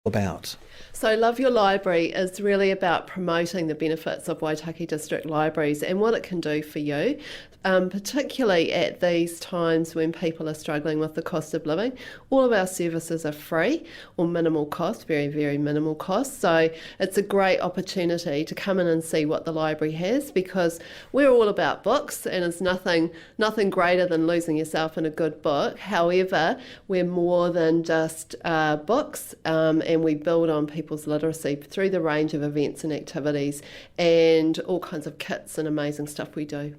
about? So Love Your Library is really about promoting the benefits of Waitaki District Libraries and what it can do for you, particularly at these times when people are struggling with the cost of living. All of our services are free or minimal cost, very, very minimal cost. So it's a great opportunity to come in and see what the library has, because we're all about books and it's nothing greater than losing yourself in a good book. However, we're more than just books, and we build on people's literacy through the range of events and activities and all kinds of kits and amazing stuff we do.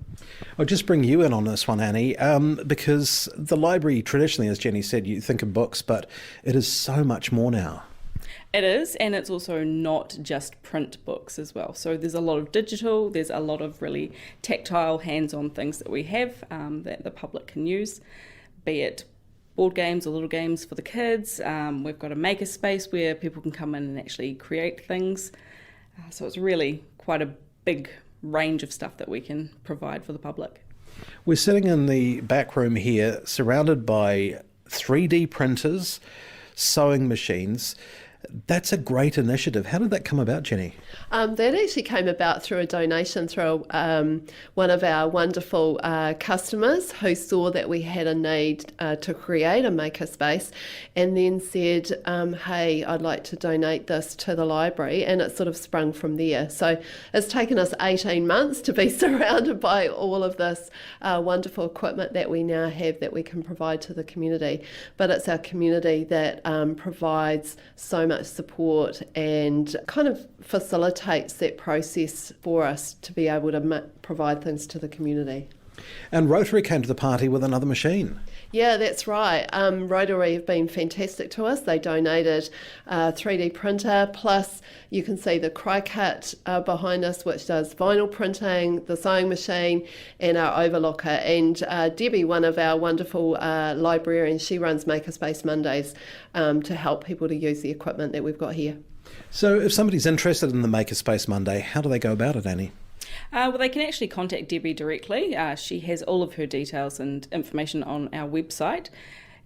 I'll just bring you in on this one, Annie, because the library traditionally, as Jenny said, you think of books, but it is so much more now. It is, and it's also not just print books as well. So there's a lot of digital, there's a lot of really tactile, hands-on things that we have that the public can use, be it board games or little games for the kids. We've got a maker space where people can come in and actually create things. So it's really quite a big range of stuff that we can provide for the public. We're sitting in the back room here, surrounded by 3D printers, sewing machines. That's a great initiative. How did that come about, Jenny? That actually came about through a donation through one of our wonderful customers who saw that we had a need to create a makerspace, and then said, hey, I'd like to donate this to the library, and it sort of sprung from there. So it's taken us 18 months to be surrounded by all of this wonderful equipment that we now have that we can provide to the community. But it's our community that provides so much support and kind of facilitates that process for us to be able to provide things to the community. And Rotary came to the party with another machine. Yeah, that's right. Rotary have been fantastic to us. They donated a 3D printer, plus you can see the Crycut behind us, which does vinyl printing, the sewing machine, and our overlocker. And Debbie, one of our wonderful librarians, she runs Makerspace Mondays to help people to use the equipment that we've got here. So if somebody's interested in the Makerspace Monday, how do they go about it, Annie? Well, they can actually contact Debbie directly. She has all of her details and information on our website.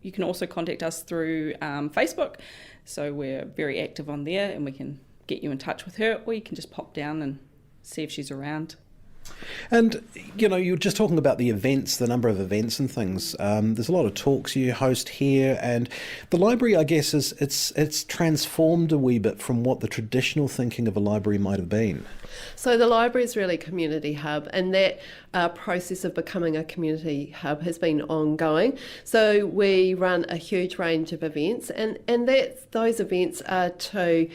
You can also contact us through Facebook. So we're very active on there, and we can get you in touch with her, or you can just pop down and see if she's around. And, you know, you're just talking about the events, the number of events and things. There's a lot of talks you host here, and the library, I guess, it's transformed a wee bit from what the traditional thinking of a library might have been. So the library is really a community hub, and that process of becoming a community hub has been ongoing. So we run a huge range of events, and those events are to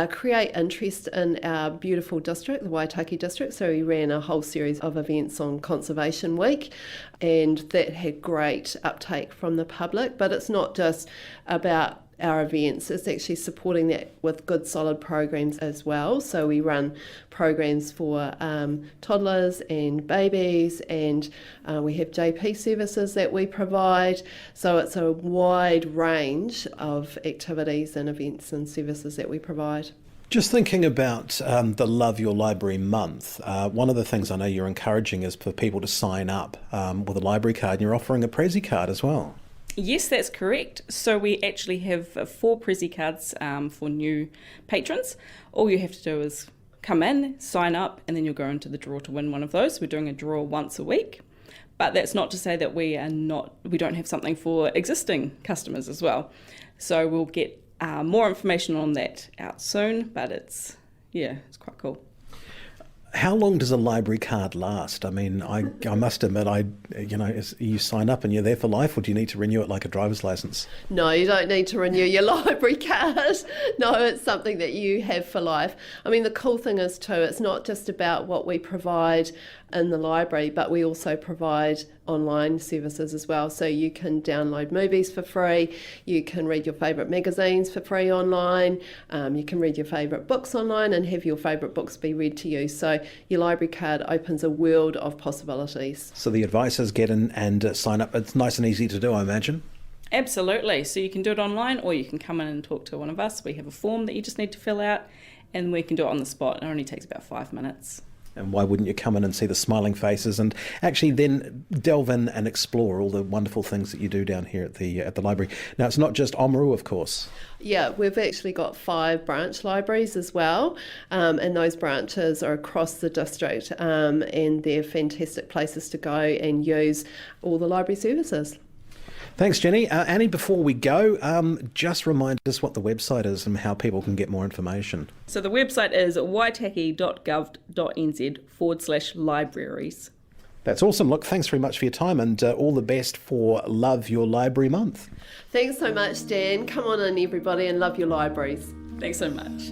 create interest in our beautiful district, the Waitaki district. So we ran a whole series of events on Conservation Week, and that had great uptake from the public. But it's not just about our events, it's actually supporting that with good solid programs as well. So we run programs for toddlers and babies, and we have JP services that we provide. So it's a wide range of activities and events and services that we provide. Just thinking about the Love Your Library month, one of the things I know you're encouraging is for people to sign up with a library card, and you're offering a Prezi card as well. Yes, that's correct. So we actually have 4 Prezi cards for new patrons. All you have to do is come in, sign up, and then you'll go into the draw to win one of those. We're doing a draw once a week. But that's not to say that we don't have something for existing customers as well. So we'll get more information on that out soon, but it's quite cool. How long does a library card last? I mean, I must admit, you sign up and you're there for life, or do you need to renew it like a driver's license? No, you don't need to renew your library card. No, it's something that you have for life. I mean, the cool thing is too, it's not just about what we provide in the library, but we also provide online services as well. So you can download movies for free, you can read your favourite magazines for free online, you can read your favourite books online and have your favourite books be read to you. So your library card opens a world of possibilities. So the advisors get in and sign up. It's nice and easy to do, I imagine. Absolutely. So you can do it online, or you can come in and talk to one of us. We have a form that you just need to fill out, and we can do it on the spot. It only takes about 5 minutes. And why wouldn't you come in and see the smiling faces and actually then delve in and explore all the wonderful things that you do down here at the library? Now, it's not just Oamaru, of course. Yeah, we've actually got 5 branch libraries as well, and those branches are across the district, and they're fantastic places to go and use all the library services. Thanks, Jenny. Annie, before we go, just remind us what the website is and how people can get more information. So the website is waitaki.gov.nz/libraries. That's awesome. Look, thanks very much for your time, and all the best for Love Your Library Month. Thanks so much, Dan. Come on in, everybody, and love your libraries. Thanks so much.